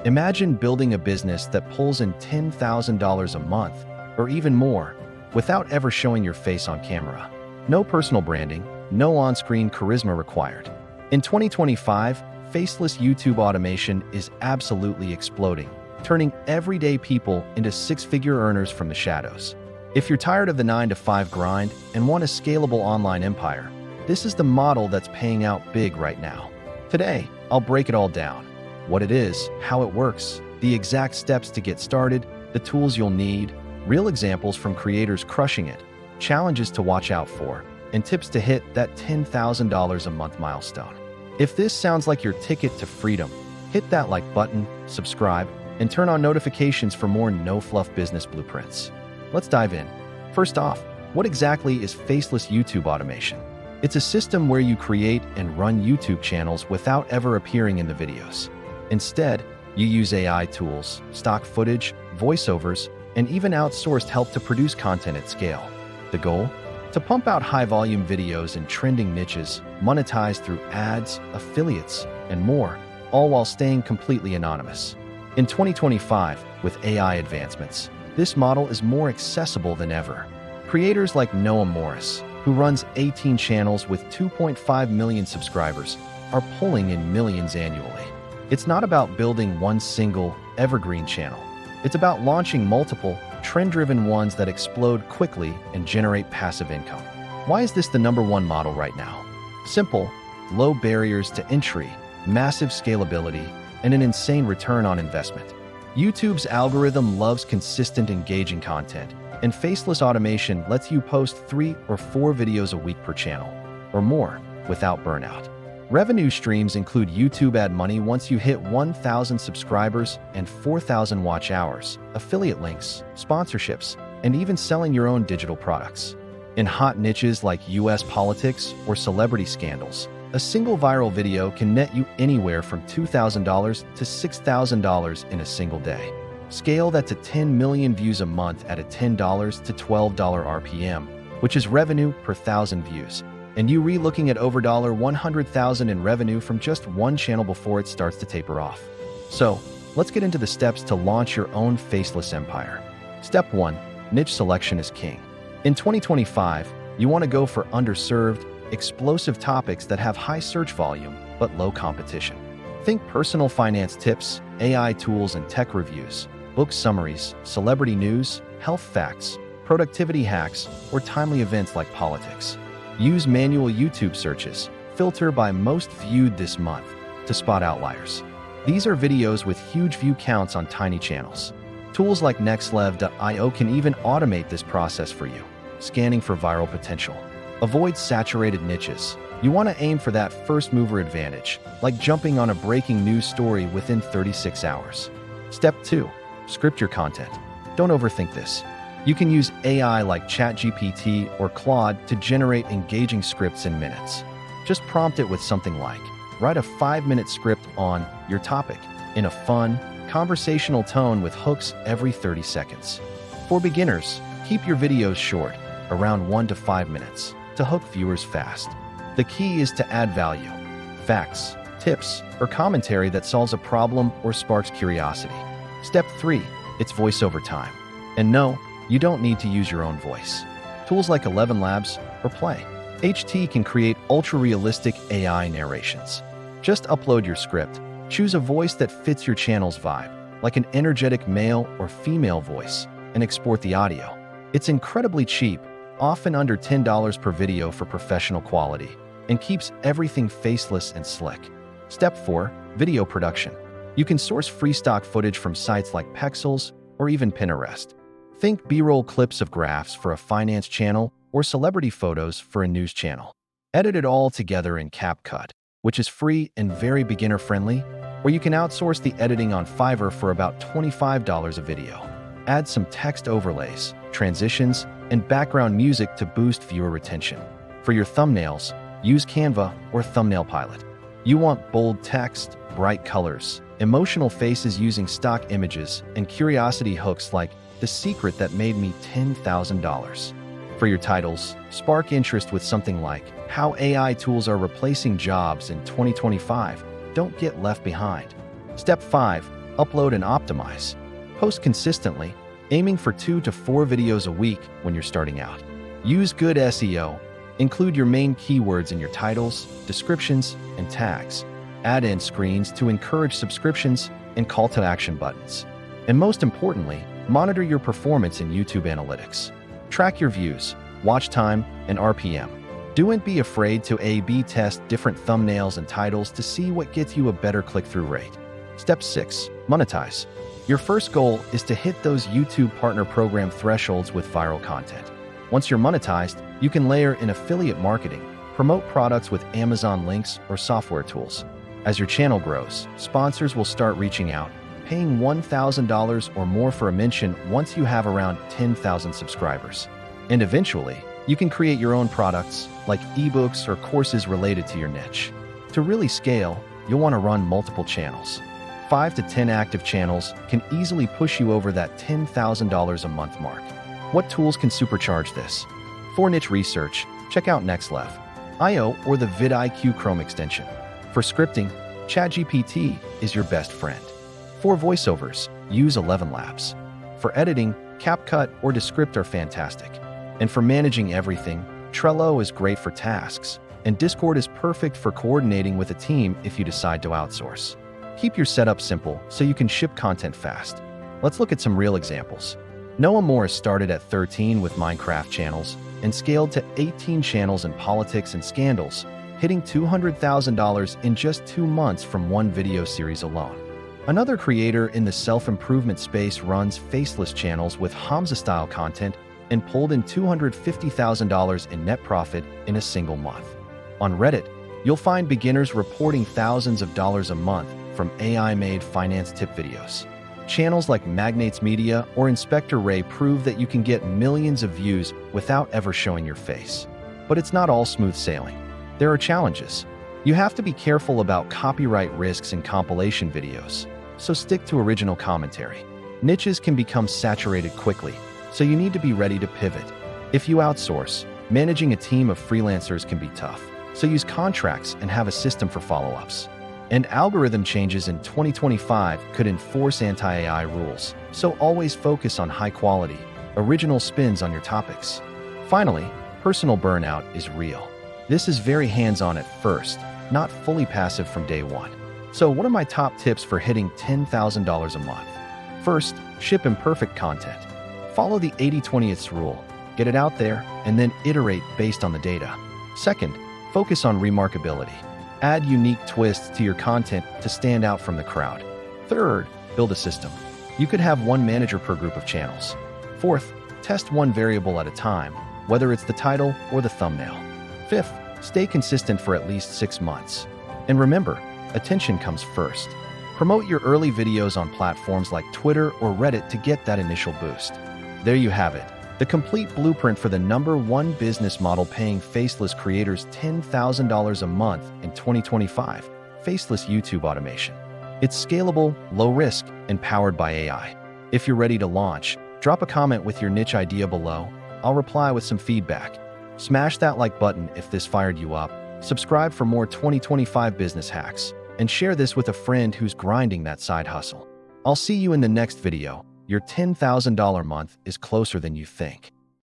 Imagine building a business that pulls in $10,000 a month, or even more, without ever showing your face on camera. No personal branding, no on-screen charisma required. In 2025, faceless YouTube automation is absolutely exploding, turning everyday people into six-figure earners from the shadows. If you're tired of the 9-to-5 grind and want a scalable online empire, this is the model that's paying out big right now. Today, I'll break it all down. What it is, how it works, the exact steps to get started, the tools you'll need, real examples from creators crushing it, challenges to watch out for, and tips to hit that $10,000 a month milestone. If this sounds like your ticket to freedom, hit that like button, subscribe, and turn on notifications for more no-fluff business blueprints. Let's dive in. First off, what exactly is faceless YouTube automation? It's a system where you create and run YouTube channels without ever appearing in the videos. Instead, you use AI tools, stock footage, voiceovers, and even outsourced help to produce content at scale. The goal? To pump out high-volume videos in trending niches, monetized through ads, affiliates, and more, all while staying completely anonymous. In 2025, with AI advancements, this model is more accessible than ever. Creators like Noah Morris, who runs 18 channels with 2.5 million subscribers, are pulling in millions annually. It's not about building one single, evergreen channel. It's about launching multiple, trend-driven ones that explode quickly and generate passive income. Why is this the #1 model right now? Simple, low barriers to entry, massive scalability, and an insane return on investment. YouTube's algorithm loves consistent, engaging content, and faceless automation lets you post 3 or 4 videos a week per channel, or more, without burnout. Revenue streams include YouTube ad money once you hit 1,000 subscribers and 4,000 watch hours, affiliate links, sponsorships, and even selling your own digital products. In hot niches like US politics or celebrity scandals, a single viral video can net you anywhere from $2,000 to $6,000 in a single day. Scale that to 10 million views a month at a $10 to $12 RPM, which is revenue per 1,000 views. And you looking at over $100,000 in revenue from just one channel before it starts to taper off. So, let's get into the steps to launch your own faceless empire. Step 1. Niche selection is king. In 2025, you want to go for underserved, explosive topics that have high search volume but low competition. Think personal finance tips, AI tools and tech reviews, book summaries, celebrity news, health facts, productivity hacks, or timely events like politics. Use manual YouTube searches, filter by most viewed this month, to spot outliers. These are videos with huge view counts on tiny channels. Tools like nextlev.io can even automate this process for you, scanning for viral potential. Avoid saturated niches. You want to aim for that first mover advantage, like jumping on a breaking news story within 36 hours. Step 2. Script your content. Don't overthink this. You can use AI like ChatGPT or Claude to generate engaging scripts in minutes. Just prompt it with something like, write a 5-minute script on your topic in a fun, conversational tone with hooks every 30 seconds. For beginners, keep your videos short, around 1 to 5 minutes, to hook viewers fast. The key is to add value, facts, tips, or commentary that solves a problem or sparks curiosity. Step 3. It's voiceover time. And no, you don't need to use your own voice. Tools like 11 Labs or Play HT can create ultra-realistic AI narrations. Just upload your script, choose a voice that fits your channel's vibe, like an energetic male or female voice, and export the audio. It's incredibly cheap, often under $10 per video for professional quality, and keeps everything faceless and slick. Step 4. Video production. You can source free stock footage from sites like Pexels or even Pinterest. Think B-roll clips of graphs for a finance channel or celebrity photos for a news channel. Edit it all together in CapCut, which is free and very beginner-friendly, or you can outsource the editing on Fiverr for about $25 a video. Add some text overlays, transitions, and background music to boost viewer retention. For your thumbnails, use Canva or Thumbnail Pilot. You want bold text, bright colors, emotional faces using stock images, and curiosity hooks like "The secret that made me $10,000. For your titles, spark interest with something like "How AI tools are replacing jobs in 2025. Don't get left behind." Step 5. upload and optimize. Post consistently, aiming for 2 to 4 videos a week when you're starting out. Use good SEO. Include your main keywords in your titles, descriptions, and tags. Add in screens to encourage subscriptions and call to action buttons. And most importantly, monitor your performance in YouTube analytics. Track your views, watch time, and RPM. Don't be afraid to A/B test different thumbnails and titles to see what gets you a better click-through rate. Step 6. Monetize. Your first goal is to hit those YouTube Partner Program thresholds with viral content. Once you're monetized, you can layer in affiliate marketing, promote products with Amazon links or software tools. As your channel grows, sponsors will start reaching out, paying $1,000 or more for a mention once you have around 10,000 subscribers. And eventually, you can create your own products, like ebooks or courses related to your niche. To really scale, you'll want to run multiple channels. 5 to 10 active channels can easily push you over that $10,000 a month mark. What tools can supercharge this? For niche research, check out NextLev.io or the vidIQ Chrome extension. For scripting, ChatGPT is your best friend. For voiceovers, use 11 Labs. For editing, CapCut or Descript are fantastic. And for managing everything, Trello is great for tasks, and Discord is perfect for coordinating with a team if you decide to outsource. Keep your setup simple so you can ship content fast. Let's look at some real examples. Noah Morris started at 13 with Minecraft channels and scaled to 18 channels in politics and scandals, hitting $200,000 in just 2 months from one video series alone. Another creator in the self-improvement space runs Faceless channels with Hamza-style content and pulled in $250,000 in net profit in a single month. On Reddit, you'll find beginners reporting thousands of dollars a month from AI-made finance tip videos. Channels like Magnates Media or Inspector Ray prove that you can get millions of views without ever showing your face. But it's not all smooth sailing. There are challenges. You have to be careful about copyright risks in compilation videos, so stick to original commentary. Niches can become saturated quickly, so you need to be ready to pivot. If you outsource, managing a team of freelancers can be tough, so use contracts and have a system for follow-ups. And algorithm changes in 2025 could enforce anti-AI rules, so always focus on high-quality, original spins on your topics. Finally, personal burnout is real. This is very hands-on at first, not fully passive from day one. So what are my top tips for hitting $10,000 a month? First, ship imperfect content. Follow the 80-20th rule. Get it out there, and then iterate based on the data. Second, focus on remarkability. Add unique twists to your content to stand out from the crowd. Third, build a system. You could have one manager per group of channels. Fourth, test one variable at a time, whether it's the title or the thumbnail. Fifth, stay consistent for at least 6 months. And remember, attention comes first. Promote your early videos on platforms like Twitter or Reddit to get that initial boost. There you have it, the complete blueprint for the #1 business model paying faceless creators $10,000 a month in 2025, Faceless YouTube Automation. It's scalable, low risk, and powered by AI. If you're ready to launch, drop a comment with your niche idea below. I'll reply with some feedback. Smash that like button if this fired you up, subscribe for more 2025 business hacks, and share this with a friend who's grinding that side hustle. I'll see you in the next video. Your $10,000 month is closer than you think.